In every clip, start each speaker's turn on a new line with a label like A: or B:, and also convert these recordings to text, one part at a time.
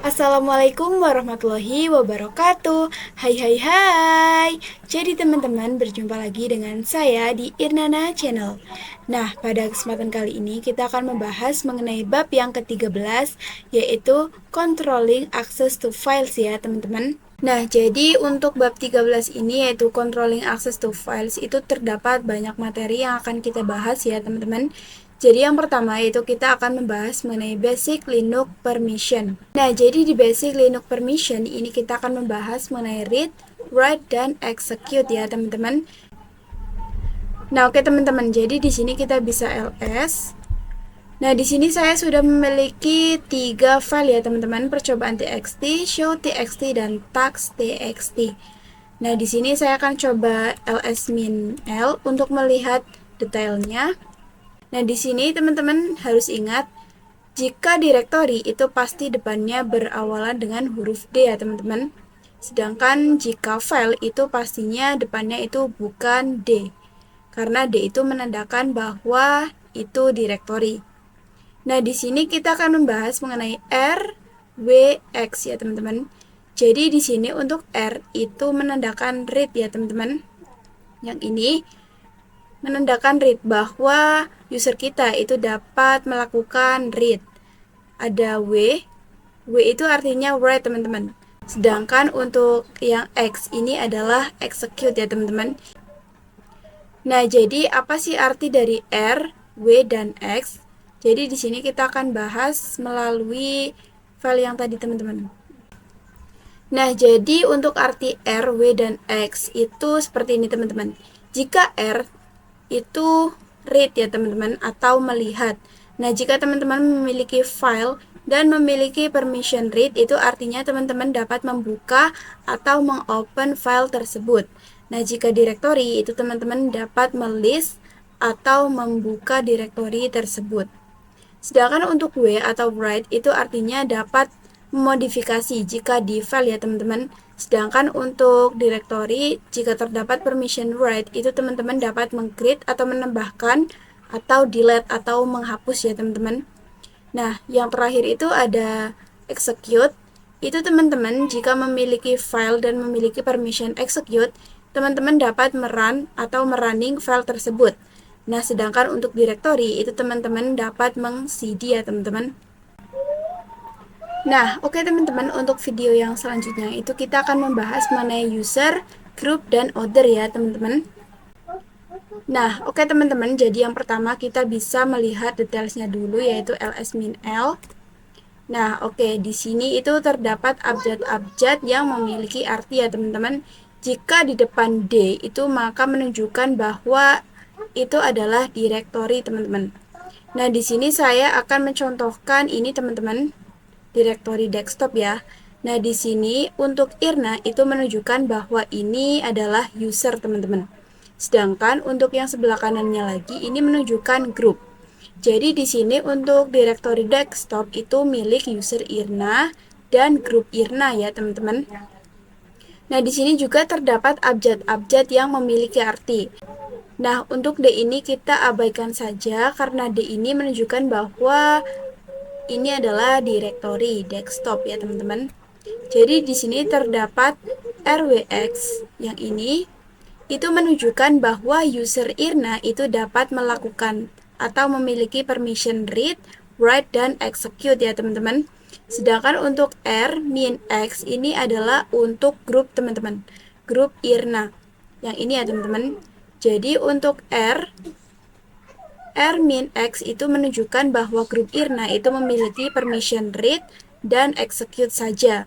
A: Assalamualaikum warahmatullahi wabarakatuh. Hai hai hai. Jadi teman-teman, berjumpa lagi dengan saya di Irnana Channel. Nah, pada kesempatan kali ini kita akan membahas mengenai bab yang ke-13, yaitu controlling access to files ya teman-teman. Nah, jadi untuk bab 13 ini yaitu controlling access to files itu terdapat banyak materi yang akan kita bahas ya teman-teman. Jadi yang pertama itu kita akan membahas mengenai basic Linux permission. Nah, jadi di basic Linux permission ini kita akan membahas mengenai read, write, dan execute ya teman-teman. Nah, oke teman-teman, jadi di sini kita bisa ls. Nah, di sini saya sudah memiliki 3 file ya teman-teman, percobaan txt, show txt, dan tax txt. Nah, di sini saya akan coba ls-l untuk melihat detailnya. Nah, di sini teman-teman harus ingat, jika direktori itu pasti depannya berawalan dengan huruf D ya teman-teman. Sedangkan jika file itu pastinya depannya itu bukan D. Karena D itu menandakan bahwa itu direktori. Nah, di sini kita akan membahas mengenai R, W, X ya teman-teman. Jadi di sini untuk R itu menandakan read ya teman-teman. Yang ini menandakan read bahwa user kita itu dapat melakukan read. Ada W itu artinya write teman-teman. Sedangkan untuk yang X ini adalah execute ya teman-teman. Nah, jadi apa sih arti dari R, W, dan X? Jadi di sini kita akan bahas melalui file yang tadi teman-teman. Nah, jadi untuk arti R, W, dan X itu seperti ini teman-teman. Jika R itu read ya teman-teman, atau melihat. Nah, jika teman-teman memiliki file dan memiliki permission read, itu artinya teman-teman dapat membuka atau mengopen file tersebut. Nah, jika direktori itu teman-teman dapat melist atau membuka direktori tersebut. Sedangkan untuk W atau write itu artinya dapat memodifikasi jika di file ya teman-teman. Sedangkan untuk directory, jika terdapat permission write, itu teman-teman dapat meng-create atau menambahkan atau delete atau menghapus ya teman-teman. Nah, yang terakhir itu ada execute. Itu teman-teman jika memiliki file dan memiliki permission execute, teman-teman dapat merun atau merunning file tersebut. Nah, sedangkan untuk directory itu teman-teman dapat meng-cd ya teman-teman. Nah, oke teman-teman, untuk video yang selanjutnya itu kita akan membahas mengenai user, group, dan other ya teman-teman. Nah, oke teman-teman, jadi yang pertama kita bisa melihat detailsnya dulu yaitu ls-l. Nah, oke, di sini itu terdapat abjad-abjad yang memiliki arti ya teman-teman. Jika di depan D itu maka menunjukkan bahwa itu adalah directory teman-teman. Nah, di sini saya akan mencontohkan ini teman-teman, directory desktop ya. Nah, di sini untuk Irna itu menunjukkan bahwa ini adalah user teman-teman. Sedangkan untuk yang sebelah kanannya lagi ini menunjukkan group. Jadi di sini untuk directory desktop itu milik user Irna dan grup Irna ya teman-teman. Nah, di sini juga terdapat abjad-abjad yang memiliki arti. Nah, untuk D ini kita abaikan saja karena D ini menunjukkan bahwa ini adalah directory desktop ya teman-teman. Jadi di sini terdapat RWX yang ini itu menunjukkan bahwa user Irna itu dapat melakukan atau memiliki permission read, write, dan execute ya teman-teman. Sedangkan untuk R, min, X ini adalah untuk grup teman-teman, grup Irna yang ini ya teman-teman. Jadi untuk R min, X itu menunjukkan bahwa grup Irna itu memiliki permission read dan execute saja.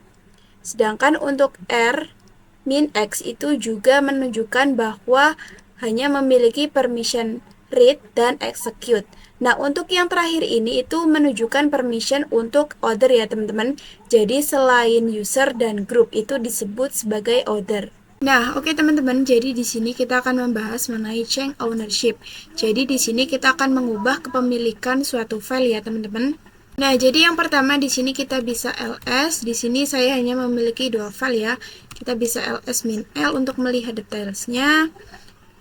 A: Sedangkan untuk R min X itu juga menunjukkan bahwa hanya memiliki permission read dan execute. Nah, untuk yang terakhir ini itu menunjukkan permission untuk other ya teman-teman. Jadi selain user dan group itu disebut sebagai other. Nah, oke teman-teman, jadi di sini kita akan membahas mengenai change ownership. Jadi di sini kita akan mengubah kepemilikan suatu file ya teman-teman. Nah, jadi yang pertama di sini kita bisa ls. Di sini saya hanya memiliki 2 file ya. Kita bisa ls-l untuk melihat detailsnya.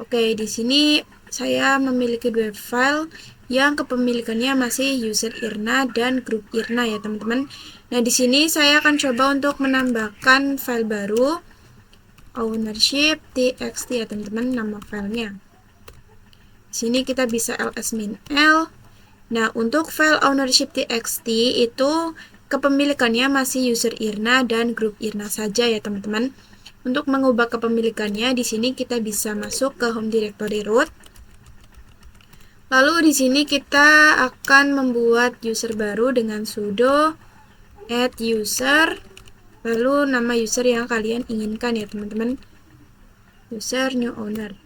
A: Oke, di sini saya memiliki dua file yang kepemilikannya masih user Irna dan grup Irna ya teman-teman. Nah, di sini saya akan coba untuk menambahkan file baru ownership.txt ya teman-teman, nama filenya. Di sini kita bisa ls-l. Nah, untuk file ownership.txt itu kepemilikannya masih user Irna dan grup Irna saja ya teman-teman. Untuk mengubah kepemilikannya, di sini kita bisa masuk ke home directory root. Lalu di sini kita akan membuat user baru dengan sudo add user, lalu nama user yang kalian inginkan ya teman-teman, user new owner.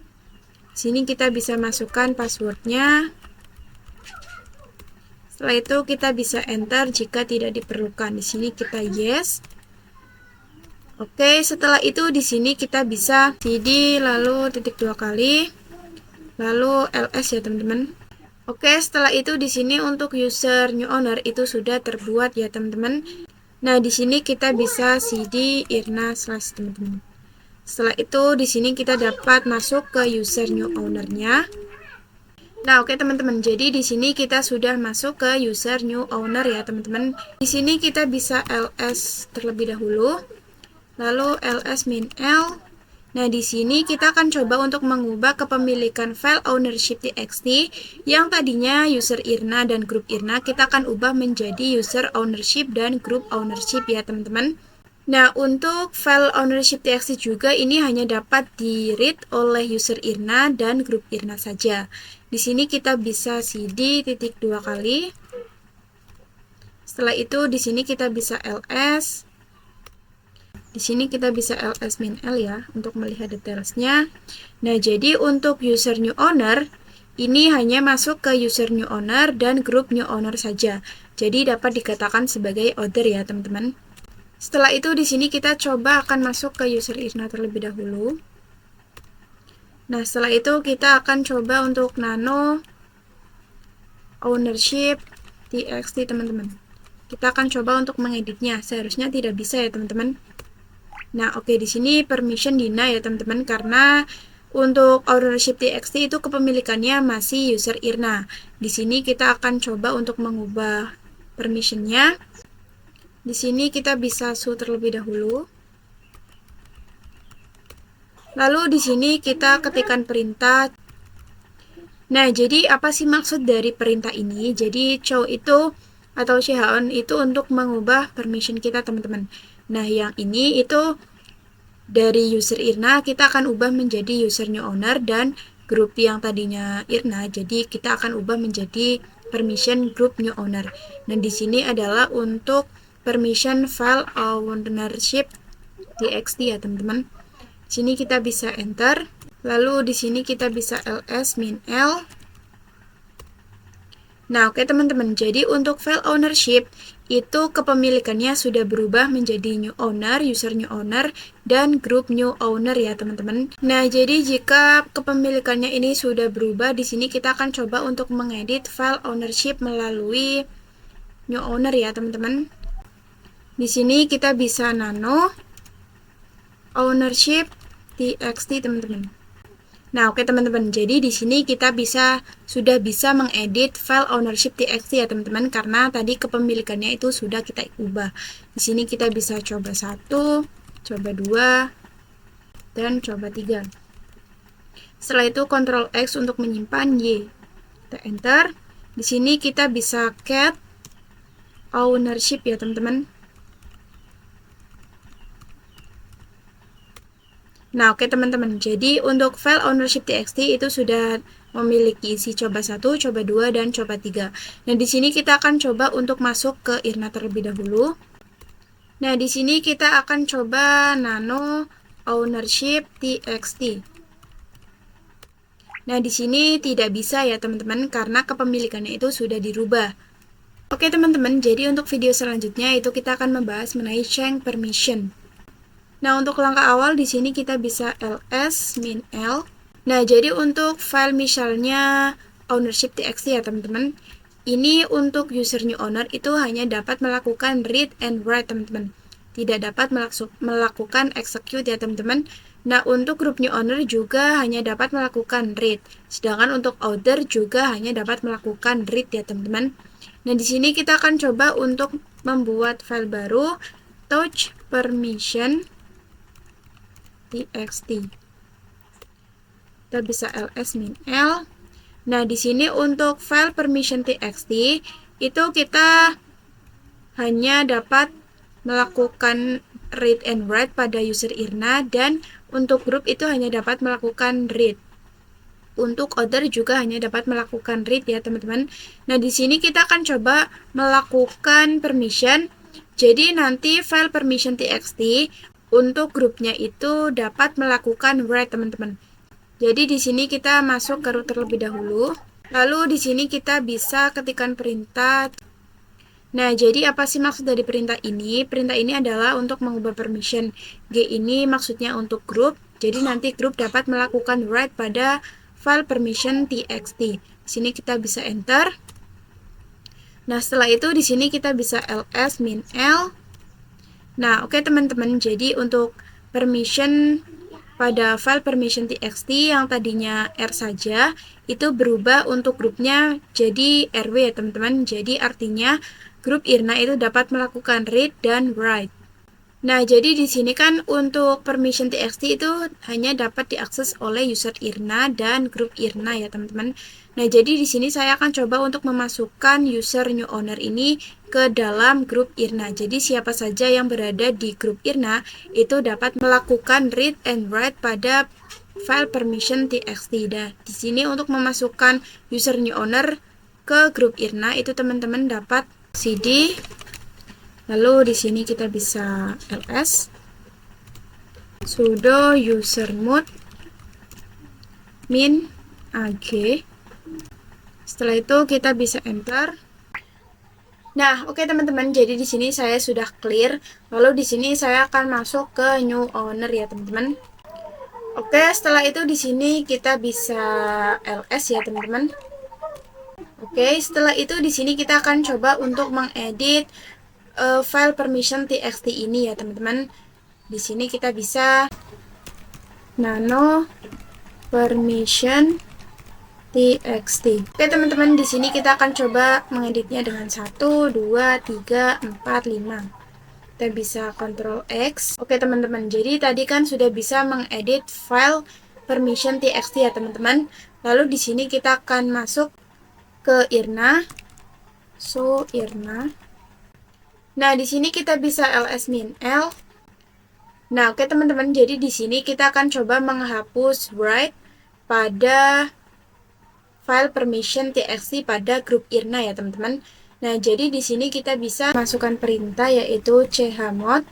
A: Di sini kita bisa masukkan passwordnya. Setelah itu kita bisa enter jika tidak diperlukan. Di sini kita yes. Oke, setelah itu di sini kita bisa cd lalu titik 2 kali. Lalu ls ya teman-teman. Oke, setelah itu di sini untuk user new owner itu sudah terbuat ya teman-teman. Nah, di sini kita bisa cd irna slash teman-teman. Setelah itu di sini kita dapat masuk ke user new owner-nya. Nah, oke teman-teman. Jadi di sini kita sudah masuk ke user new owner ya teman-teman. Di sini kita bisa ls terlebih dahulu. Lalu ls-l. Nah, di sini kita akan coba untuk mengubah kepemilikan file ownership.txt yang tadinya user Irna dan grup Irna, kita akan ubah menjadi user ownership dan group ownership ya teman-teman. Nah, untuk file ownership.txt juga ini hanya dapat di-read oleh user Irna dan grup Irna saja. Di sini kita bisa cd titik 2 kali. Setelah itu di sini kita bisa ls. Di sini kita bisa ls-l ya untuk melihat detailsnya. Nah, jadi untuk user new owner ini hanya masuk ke user new owner dan grup new owner saja. Jadi dapat dikatakan sebagai order ya teman-teman. Setelah itu di sini kita coba akan masuk ke user Irna terlebih dahulu. Nah, setelah itu kita akan coba untuk nano ownership.txt teman-teman. Kita akan coba untuk mengeditnya. Seharusnya tidak bisa ya teman-teman. Nah, oke, di sini permission deny ya teman-teman, karena untuk ownership.txt itu kepemilikannya masih user Irna. Di sini kita akan coba untuk mengubah permissionnya. Di sini kita bisa show terlebih dahulu. Lalu di sini kita ketikkan perintah. Nah, jadi apa sih maksud dari perintah ini? Jadi show itu atau chown itu untuk mengubah permission kita teman-teman. Nah, yang ini itu dari user Irna kita akan ubah menjadi user new owner dan grup yang tadinya Irna, jadi kita akan ubah menjadi permission group new owner. Nah, di sini adalah untuk permission file ownership.txt ya teman-teman. Di sini kita bisa enter. Lalu di sini kita bisa ls-l. Nah, oke teman-teman. Jadi untuk file ownership itu kepemilikannya sudah berubah menjadi new owner, user new owner, dan group new owner ya teman-teman. Nah, jadi jika kepemilikannya ini sudah berubah, di sini kita akan coba untuk mengedit file ownership melalui new owner ya teman-teman. Di sini kita bisa nano ownership.txt teman-teman. Nah, oke teman-teman. Jadi di sini kita sudah bisa mengedit file ownership.txt ya teman-teman, karena tadi kepemilikannya itu sudah kita ubah. Di sini kita bisa coba 1, coba 2, dan coba 3. Setelah itu Ctrl X untuk menyimpan Y. Kita enter. Di sini kita bisa cat ownership ya teman-teman. Nah, oke teman-teman. Jadi untuk file ownership.txt itu sudah memiliki isi coba 1, coba 2, dan coba 3. Nah, di sini kita akan coba untuk masuk ke Irna terlebih dahulu. Nah, di sini kita akan coba nano ownership.txt. Nah, di sini tidak bisa ya teman-teman karena kepemilikannya itu sudah dirubah. Oke teman-teman, jadi untuk video selanjutnya itu kita akan membahas mengenai change permission. Nah, untuk langkah awal di sini kita bisa ls-l. Nah, jadi untuk file misalnya ownership.txt ya teman-teman. Ini untuk user new owner itu hanya dapat melakukan read and write teman-teman. Tidak dapat melakukan execute ya teman-teman. Nah, untuk grup new owner juga hanya dapat melakukan read, sedangkan untuk author juga hanya dapat melakukan read ya teman-teman. Nah, di sini kita akan coba untuk membuat file baru, touch permission txt. Kita bisa ls min l. Nah, di sini untuk file permission txt itu kita hanya dapat melakukan read and write pada user Irna, dan untuk grup itu hanya dapat melakukan read. Untuk author juga hanya dapat melakukan read ya teman-teman. Nah, di sini kita akan coba melakukan permission. Jadi nanti file permission txt untuk grupnya itu dapat melakukan write teman-teman. Jadi di sini kita masuk ke root terlebih dahulu. Lalu di sini kita bisa ketikkan perintah. Nah, jadi apa sih maksud dari perintah ini? Perintah ini adalah untuk mengubah permission. G ini maksudnya untuk grup. Jadi nanti grup dapat melakukan write pada file permission txt. Di sini kita bisa enter. Nah, setelah itu di sini kita bisa ls min l. Nah, oke teman-teman. Jadi untuk permission pada file permission txt yang tadinya R saja, itu berubah untuk grupnya jadi RW ya teman-teman. Jadi artinya grup Irna itu dapat melakukan read dan write. Nah, jadi di sini kan untuk permission txt itu hanya dapat diakses oleh user Irna dan grup Irna ya teman-teman. Nah, jadi di sini saya akan coba untuk memasukkan user new owner ini ke dalam grup Irna. Jadi siapa saja yang berada di grup Irna itu dapat melakukan read and write pada file permission txt. Nah, di sini untuk memasukkan user new owner ke grup Irna itu teman-teman dapat cd, lalu di sini kita bisa ls sudo usermod min ag. Setelah itu kita bisa enter. Nah, oke teman-teman, jadi di sini saya sudah clear. Lalu di sini saya akan masuk ke new owner ya teman-teman. Oke, setelah itu di sini kita bisa ls ya teman-teman. Oke, setelah itu di sini kita akan coba untuk mengedit file permission txt ini ya teman-teman. Di sini kita bisa nano permission txt. Oke teman-teman, di sini kita akan coba mengeditnya dengan 1, 2, 3, 4, 5. Kita bisa Ctrl X. Oke teman-teman, jadi tadi kan sudah bisa mengedit file permission txt ya teman-teman. Lalu di sini kita akan masuk ke Irna. So Irna. Nah, di sini kita bisa ls min l. Nah, oke teman-teman, jadi di sini kita akan coba menghapus write pada file permission txt pada grup Irna ya teman-teman. Nah, jadi di sini kita bisa masukkan perintah yaitu chmod.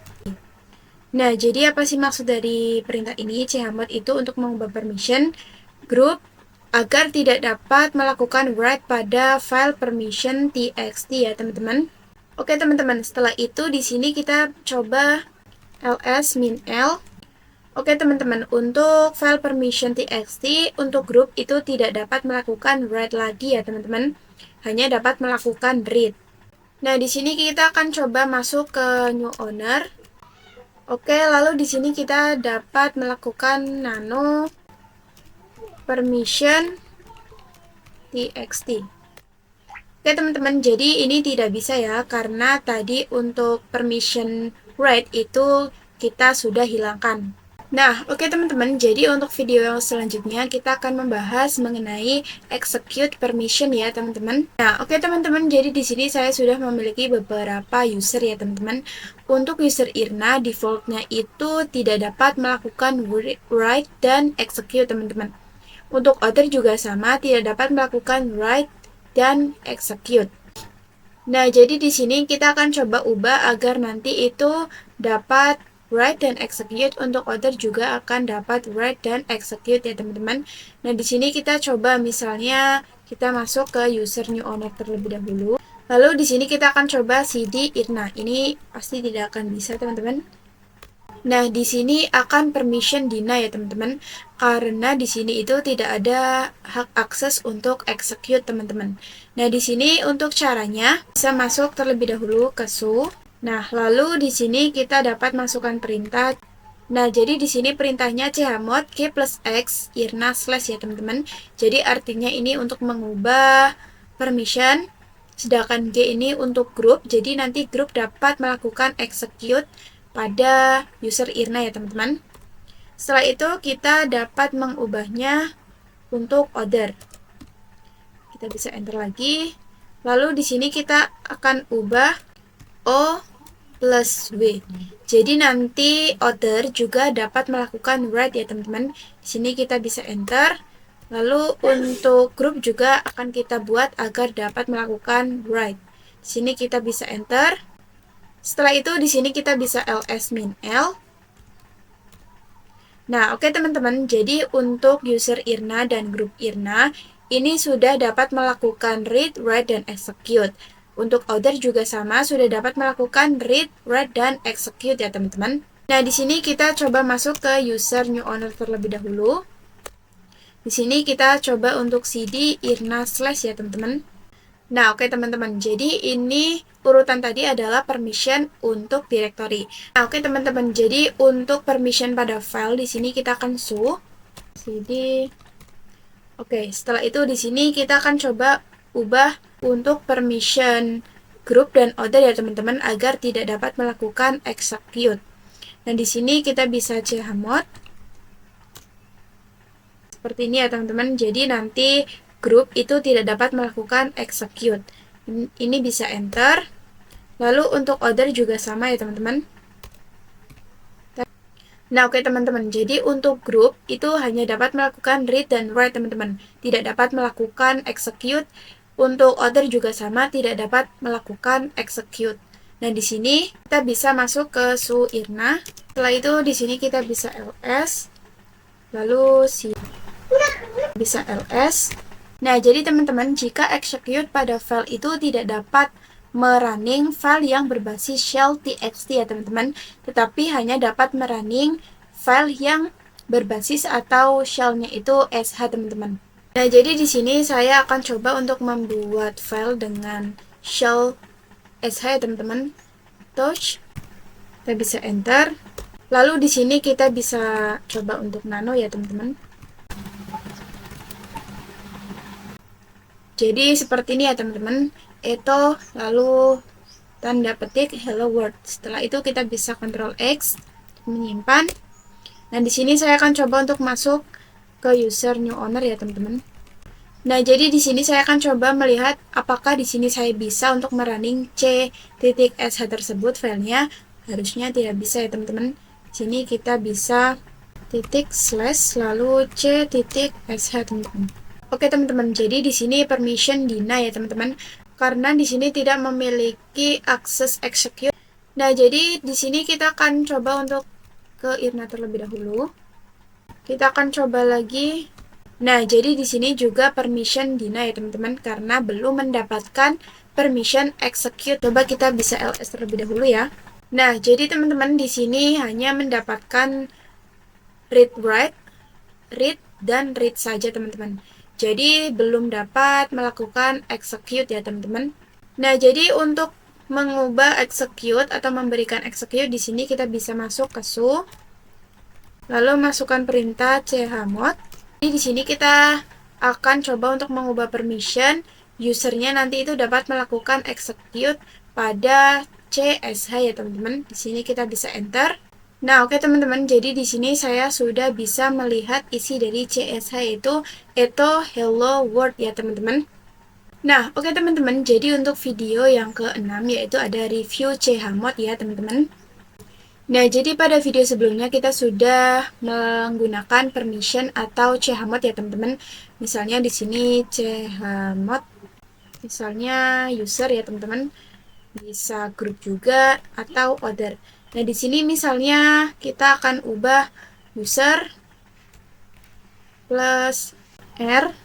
A: Nah, jadi apa sih maksud dari perintah ini? Chmod itu untuk mengubah permission grup agar tidak dapat melakukan write pada file permission txt ya teman-teman. Oke teman-teman, setelah itu di sini kita coba ls min l. Oke teman-teman, untuk file permission txt untuk grup itu tidak dapat melakukan write lagi ya teman-teman, hanya dapat melakukan read. Nah, di sini kita akan coba masuk ke new owner. Oke, lalu di sini kita dapat melakukan nano permission txt. Oke teman-teman, jadi ini tidak bisa ya, karena tadi untuk permission write itu kita sudah hilangkan. Nah, oke teman-teman, jadi untuk video yang selanjutnya kita akan membahas mengenai execute permission ya teman-teman. Nah, oke teman-teman, jadi di sini saya sudah memiliki beberapa user ya teman-teman. Untuk user Irna, defaultnya itu tidak dapat melakukan write dan execute teman-teman. Untuk author juga sama, tidak dapat melakukan write dan execute. Nah, jadi di sini kita akan coba ubah agar nanti itu dapat write dan execute. Untuk author juga akan dapat write dan execute ya teman-teman. Nah, di sini kita coba misalnya kita masuk ke user new owner terlebih dahulu. Lalu di sini kita akan coba cd Irna. Ini pasti tidak akan bisa teman-teman. Nah, di sini akan permission deny ya teman-teman, karena di sini itu tidak ada hak akses untuk execute teman-teman. Nah, di sini untuk caranya bisa masuk terlebih dahulu ke show. Nah, lalu di sini kita dapat masukkan perintah Nah, jadi di sini perintahnya chmod g plus x irna slash ya teman-teman. Jadi artinya ini untuk mengubah permission, sedangkan g ini untuk grup. Jadi nanti grup dapat melakukan execute pada user irna ya teman-teman. Setelah itu kita dapat mengubahnya untuk order. Kita bisa enter lagi. Lalu di sini kita akan ubah O plus W. Jadi nanti order juga dapat melakukan write ya teman-teman. Di sini kita bisa enter. Lalu untuk grup juga akan kita buat agar dapat melakukan write. Di sini kita bisa enter. Setelah itu di sini kita bisa ls min l. Nah, oke teman-teman. Jadi untuk user Irna dan grup Irna ini sudah dapat melakukan read, write, dan execute. Untuk order juga sama, sudah dapat melakukan read, write, dan execute ya teman-teman. Nah, di sini kita coba masuk ke user new owner terlebih dahulu. Di sini kita coba untuk cd irna slash ya teman-teman. Nah, oke teman-teman. Jadi ini urutan tadi adalah permission untuk directory. Nah, oke teman-teman. Jadi untuk permission pada file di sini kita akan cd. Oke, setelah itu di sini kita akan coba ubah untuk permission group dan order ya teman-teman agar tidak dapat melakukan execute. Nah, di sini kita bisa chmod seperti ini ya teman-teman. Jadi nanti grup itu tidak dapat melakukan execute. Ini bisa enter. Lalu untuk order juga sama ya teman-teman. Nah, oke teman-teman. Jadi untuk grup itu hanya dapat melakukan read dan write teman-teman. Tidak dapat melakukan execute. Untuk order juga sama, tidak dapat melakukan execute. Nah, di sini kita bisa masuk ke su irna. Setelah itu di sini kita bisa ls. Lalu bisa ls. Nah, jadi teman-teman, jika execute pada file itu tidak dapat merunning file yang berbasis shell txt ya teman-teman, tetapi hanya dapat merunning file yang berbasis atau shellnya itu sh teman-teman. Nah, jadi di sini saya akan coba untuk membuat file dengan shell sh ya teman-teman. Touch, kita bisa enter. Lalu di sini kita bisa coba untuk nano ya teman-teman. Jadi seperti ini ya teman-teman. Itu lalu tanda petik hello world. Setelah itu kita bisa Ctrl X menyimpan. Nah, di sini saya akan coba untuk masuk ke user new owner ya teman-teman. Nah, jadi di sini saya akan coba melihat apakah di sini saya bisa untuk merunning c.sh tersebut filenya. Harusnya tidak bisa ya teman-teman. Di sini kita bisa // lalu c.sh teman-teman. Oke teman-teman, jadi di sini permission deny ya teman-teman, karena di sini tidak memiliki akses execute. Nah, jadi di sini kita akan coba untuk ke irna terlebih dahulu. Kita akan coba lagi. Nah, jadi di sini juga permission deny ya teman-teman, karena belum mendapatkan permission execute. Coba kita bisa ls terlebih dahulu ya. Nah, jadi teman-teman di sini hanya mendapatkan read write, read dan read saja teman-teman. Jadi belum dapat melakukan execute ya teman-teman. Nah, jadi untuk mengubah execute atau memberikan execute di sini kita bisa masuk ke su, lalu masukkan perintah chmod. Jadi di sini kita akan coba untuk mengubah permission usernya nanti itu dapat melakukan execute pada csh ya teman-teman. Di sini kita bisa enter. Nah, oke teman-teman, jadi di sini saya sudah bisa melihat isi dari csh itu hello world ya teman-teman. Nah, oke teman-teman, jadi untuk video yang ke-6 yaitu ada review chmod ya teman-teman. Nah, jadi pada video sebelumnya kita sudah menggunakan permission atau chmod ya teman-teman. Misalnya di sini chmod, misalnya user ya teman-teman, bisa grup juga atau order. Nah, di sini misalnya kita akan ubah user plus r.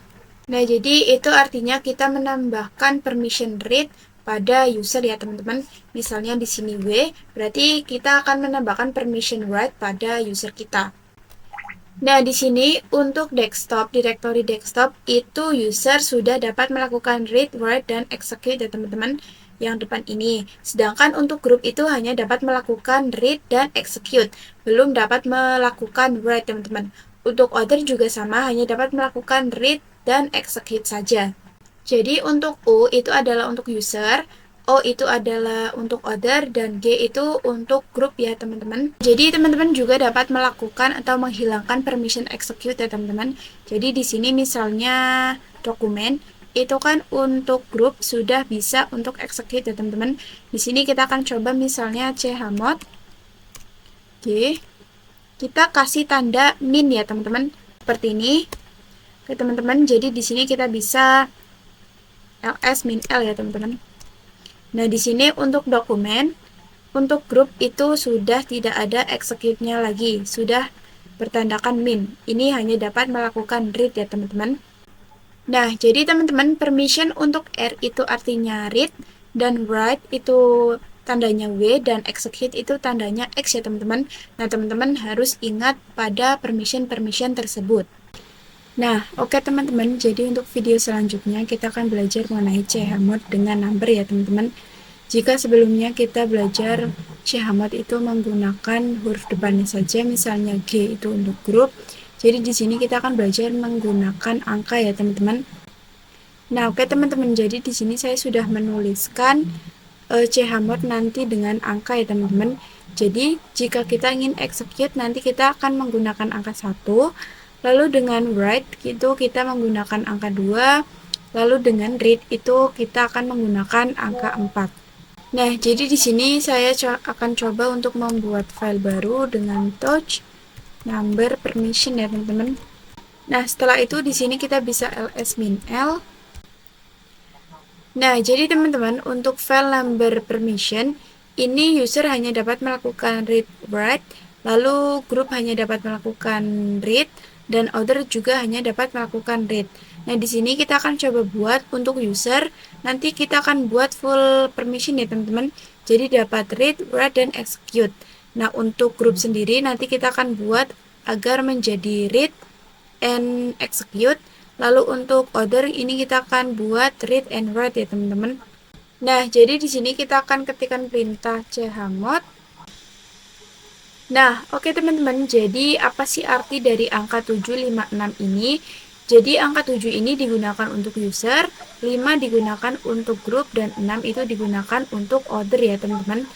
A: Nah, jadi itu artinya kita menambahkan permission read pada user ya teman-teman. Misalnya di sini w, berarti kita akan menambahkan permission write pada user kita. Nah, di sini untuk desktop, directory desktop itu user sudah dapat melakukan read, write, dan execute ya teman-teman. yang depan ini. Sedangkan untuk grup itu hanya dapat melakukan read dan execute, belum dapat melakukan write, teman-teman. Untuk other juga sama, hanya dapat melakukan read dan execute saja. Jadi untuk U itu adalah untuk user, O itu adalah untuk other, dan G itu untuk grup ya teman-teman. Jadi teman-teman juga dapat melakukan atau menghilangkan permission execute ya teman-teman. Jadi di sini misalnya dokumen itu kan untuk grup sudah bisa untuk execute ya teman-teman. Di sini kita akan coba misalnya chmod G, kita kasih tanda min ya teman-teman, seperti ini. Oke teman-teman, jadi di sini kita bisa ls min l ya teman-teman. Nah, di sini untuk dokumen, untuk grup itu sudah tidak ada execute-nya lagi, sudah bertandakan min. Ini hanya dapat melakukan read ya teman-teman. Nah, jadi teman-teman, permission untuk R itu artinya read, dan write itu tandanya W, dan execute itu tandanya X ya teman-teman. Nah, teman-teman harus ingat pada permission-permission tersebut. Nah, oke teman-teman, jadi untuk video selanjutnya kita akan belajar mengenai chmod dengan number ya teman-teman. Jika sebelumnya kita belajar chmod itu menggunakan huruf depannya saja, misalnya G itu untuk grup, jadi di sini kita akan belajar menggunakan angka ya teman-teman. Nah, oke teman-teman, jadi di sini saya sudah menuliskan chmod nanti dengan angka ya teman-teman. Jadi jika kita ingin execute, nanti kita akan menggunakan angka 1. Lalu dengan write itu kita menggunakan angka 2, lalu dengan read itu kita akan menggunakan angka 4. Nah, jadi di sini saya akan coba untuk membuat file baru dengan touch number permission ya teman-teman. Nah, setelah itu di sini kita bisa ls min l. Nah, jadi teman-teman, untuk file number permission ini user hanya dapat melakukan read write, lalu group hanya dapat melakukan read, dan other juga hanya dapat melakukan read. Nah, di sini kita akan coba buat untuk user, nanti kita akan buat full permission ya teman-teman. Jadi dapat read, write, dan execute. Nah, untuk group sendiri nanti kita akan buat agar menjadi read and execute. Lalu untuk other ini kita akan buat read and write ya teman-teman. Nah, jadi di sini kita akan ketikkan perintah chmod. Nah, oke teman-teman, jadi apa sih arti dari angka 756 ini? Jadi angka 7 ini digunakan untuk user, 5 digunakan untuk grup, dan 6 itu digunakan untuk other ya teman-teman.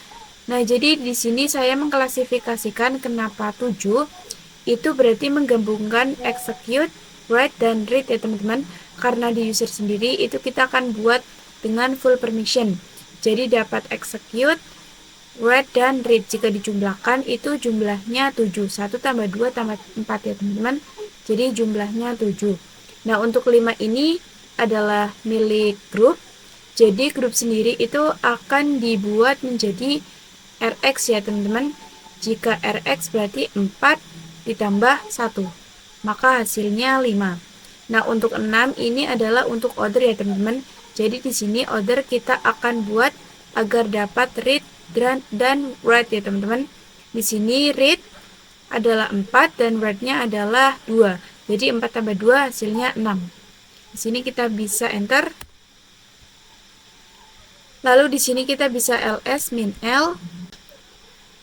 A: Nah, jadi di sini saya mengklasifikasikan kenapa 7, itu berarti menggabungkan execute, write, dan read ya teman-teman. Karena di user sendiri itu kita akan buat dengan full permission. Jadi dapat execute, write, dan read. Jika dijumlahkan itu jumlahnya 7. 1 tambah 2 tambah 4 ya teman-teman. Jadi jumlahnya 7. Nah, untuk 5 ini adalah milik grup. Jadi grup sendiri itu akan dibuat menjadi Rx ya teman-teman. Jika Rx berarti 4 ditambah 1. Maka hasilnya 5. Nah, untuk 6 ini adalah untuk order ya teman-teman. Jadi di sini order kita akan buat agar dapat read dan write ya teman-teman. Di sini read adalah 4 dan write-nya adalah 2. Jadi 4 tambah 2 hasilnya 6. Di sini kita bisa enter. Lalu di sini kita bisa ls min l.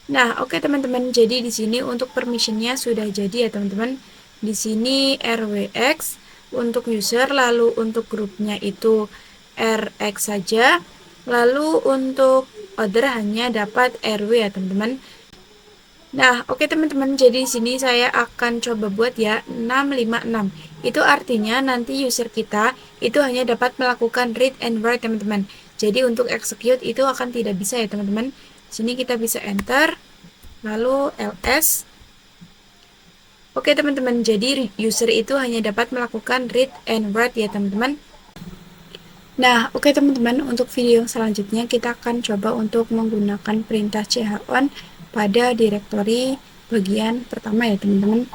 A: Nah, oke teman-teman, jadi di sini untuk permissionnya sudah jadi ya teman-teman. Di sini rwx untuk user, lalu untuk grupnya itu rx saja. Lalu untuk other hanya dapat rw ya teman-teman. Nah, oke teman-teman, jadi di sini saya akan coba buat ya 656. Itu artinya nanti user kita itu hanya dapat melakukan read and write teman-teman. Jadi untuk execute itu akan tidak bisa ya teman-teman. Sini kita bisa enter, lalu ls. Oke teman-teman, jadi user itu hanya dapat melakukan read and write ya teman-teman. Nah, oke teman-teman, untuk video selanjutnya kita akan coba untuk menggunakan perintah chown pada direktori bagian pertama ya teman-teman.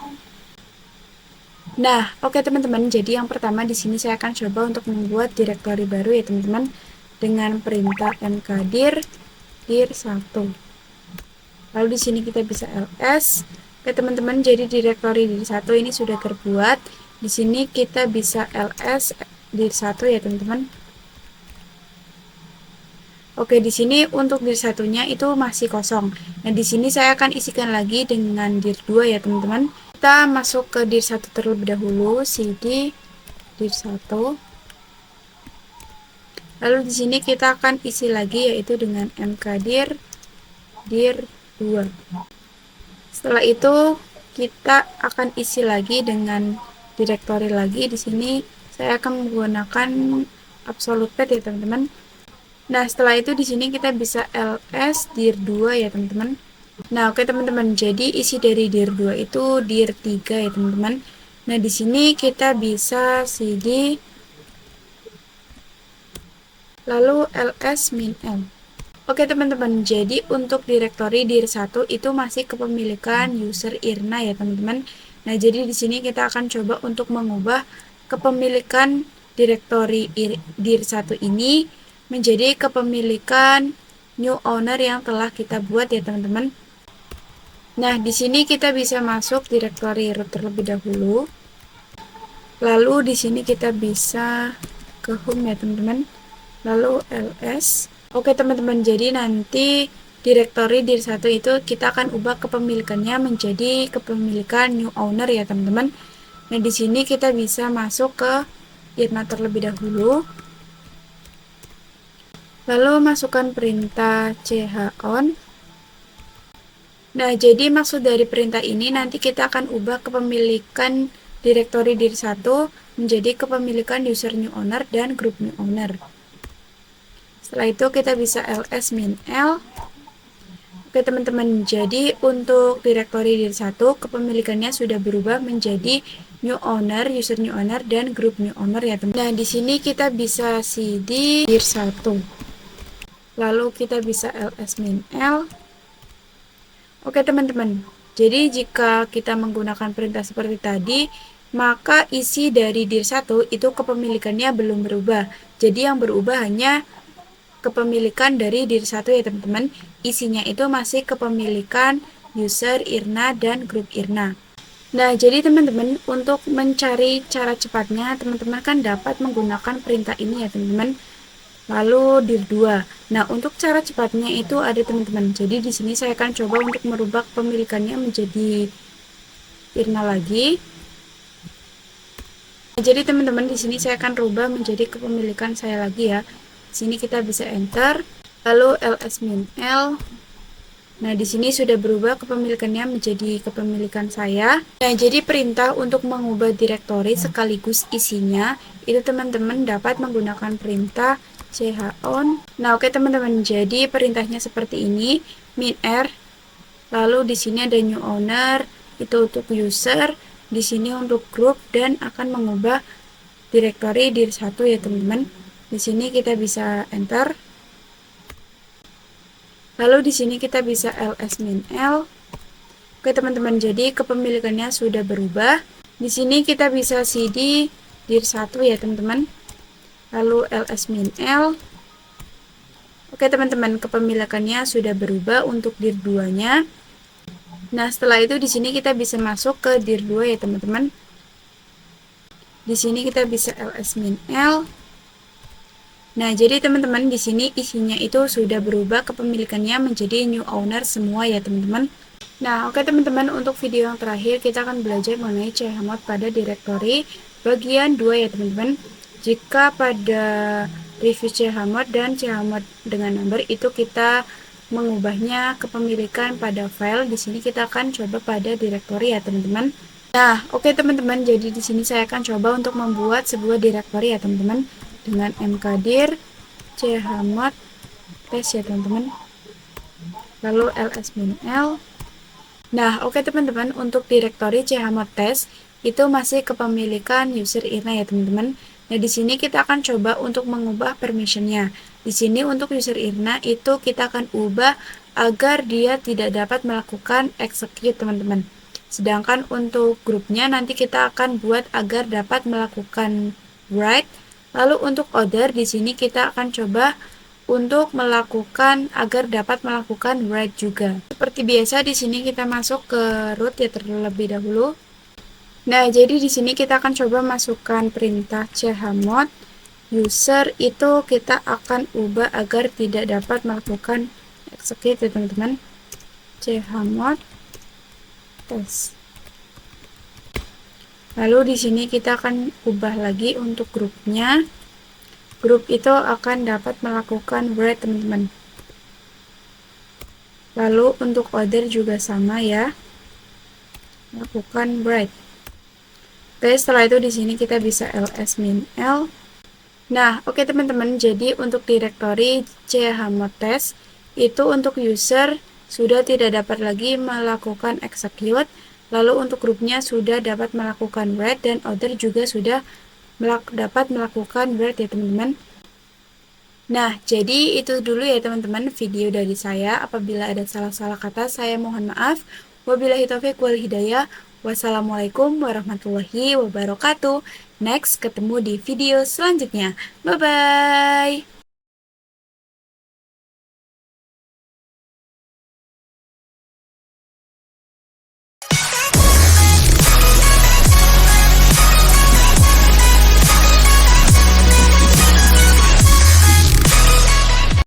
A: Nah, oke teman-teman, jadi yang pertama di sini saya akan coba untuk membuat direktori baru ya teman-teman dengan perintah mkdir dir1. Lalu di sini kita bisa ls. Oke teman-teman, jadi direktori dir1 ini sudah terbuat. Di sini kita bisa ls dir1 ya teman-teman. Oke, di sini untuk dir satunya itu masih kosong. Nah, di sini saya akan isikan lagi dengan dir 2 ya, teman-teman. Kita masuk ke dir 1 terlebih dahulu, cd dir 1. Lalu di sini kita akan isi lagi yaitu dengan mkdir dir 2. Setelah itu kita akan isi lagi dengan directory lagi. Di sini saya akan menggunakan absolute path ya, teman-teman. Nah, setelah itu di sini kita bisa ls dir 2 ya, teman-teman. Nah, oke teman-teman. Jadi isi dari dir 2 itu dir 3 ya, teman-teman. Nah, di sini kita bisa cd lalu ls min l. Oke teman-teman, jadi untuk direktori dir 1 itu masih kepemilikan user Irna ya teman-teman. Nah, jadi di sini kita akan coba untuk mengubah kepemilikan direktori dir 1 ini menjadi kepemilikan new owner yang telah kita buat ya teman-teman. Nah, di sini kita bisa masuk direktori root terlebih dahulu. Lalu di sini kita bisa ke home ya teman-teman. Lalu ls. Oke teman-teman, jadi nanti direktori dir 1 itu kita akan ubah kepemilikannya menjadi kepemilikan new owner ya teman-teman. Nah, di sini kita bisa masuk ke Irna terlebih dahulu. Lalu masukkan perintah chown. Nah, jadi maksud dari perintah ini nanti kita akan ubah kepemilikan direktori dir 1 menjadi kepemilikan user new owner dan group new owner. Setelah itu kita bisa ls min l. Oke teman-teman, jadi untuk direktori dir 1 kepemilikannya sudah berubah menjadi new owner, user new owner, dan group new owner ya teman. Nah, di sini kita bisa cd dir 1. Lalu kita bisa ls min l. Oke teman-teman, jadi jika kita menggunakan perintah seperti tadi, maka isi dari dir 1 itu kepemilikannya belum berubah. Jadi yang berubah hanya kepemilikan dari dir 1 ya teman-teman. Isinya itu masih kepemilikan user Irna dan grup Irna. Nah, jadi teman-teman untuk mencari cara cepatnya, teman-teman kan dapat menggunakan perintah ini ya teman-teman. Lalu dir 2. Nah, untuk cara cepatnya itu ada teman-teman. Jadi di sini saya akan coba untuk merubah kepemilikannya menjadi Irna lagi. Jadi teman-teman di sini saya akan rubah menjadi kepemilikan saya lagi ya. Di sini kita bisa enter, lalu ls min l. Nah, di sini sudah berubah kepemilikannya menjadi kepemilikan saya. Nah, jadi perintah untuk mengubah direktori sekaligus isinya itu teman-teman dapat menggunakan perintah chown. Nah, oke teman-teman, jadi perintahnya seperti ini, min r. Lalu di sini ada new owner, itu untuk user, di sini untuk group, dan akan mengubah direktori dir 1 ya teman-teman. Di sini kita bisa enter. Lalu di sini kita bisa ls min l. Oke teman-teman, jadi kepemilikannya sudah berubah. Di sini kita bisa cd dir 1 ya teman-teman. Lalu ls min l. Oke teman-teman, kepemilikannya sudah berubah untuk dir 2-nya. Nah, setelah itu di sini kita bisa masuk ke dir 2 ya teman-teman. Di sini kita bisa ls min l. Nah, jadi teman-teman di sini isinya itu sudah berubah kepemilikannya menjadi new owner semua ya teman-teman. Nah, oke teman-teman, untuk video yang terakhir kita akan belajar mengenai chmod pada direktori bagian 2 ya teman-teman. Jika pada review chmod dan chmod dengan number itu kita mengubahnya kepemilikan pada file, di sini kita akan coba pada direktori ya teman-teman. Nah, oke teman-teman, jadi di sini saya akan coba untuk membuat sebuah direktori ya teman-teman dengan mkdir chmod test ya teman-teman. Lalu ls min l. Nah, oke teman-teman, untuk direktori chmod test itu masih kepemilikan user Irna ya teman-teman. Nah, di sini kita akan coba untuk mengubah permissionnya. Di sini untuk user Irna itu kita akan ubah agar dia tidak dapat melakukan execute teman-teman. Sedangkan untuk grupnya nanti kita akan buat agar dapat melakukan write. Lalu untuk order di sini kita akan coba untuk melakukan agar dapat melakukan write juga. Seperti biasa di sini kita masuk ke root ya terlebih dahulu. Nah, jadi di sini kita akan coba masukkan perintah chmod user itu kita akan ubah agar tidak dapat melakukan execute ya teman-teman. chmod test. Lalu di sini kita akan ubah lagi untuk grupnya. Grup itu akan dapat melakukan write teman-teman. Lalu untuk order juga sama ya, lakukan write. Oke, setelah itu di sini kita bisa ls min l. Nah, oke teman-teman, jadi untuk direktori chmod test itu untuk user sudah tidak dapat lagi melakukan execute. Lalu untuk grupnya sudah dapat melakukan write dan order juga sudah dapat melakukan write ya teman-teman. Nah, jadi itu dulu ya teman-teman video dari saya. Apabila ada salah-salah kata, saya mohon maaf. Wabillahi taufiq wal hidayah. Wassalamualaikum warahmatullahi wabarakatuh. Next, ketemu di video selanjutnya. Bye-bye.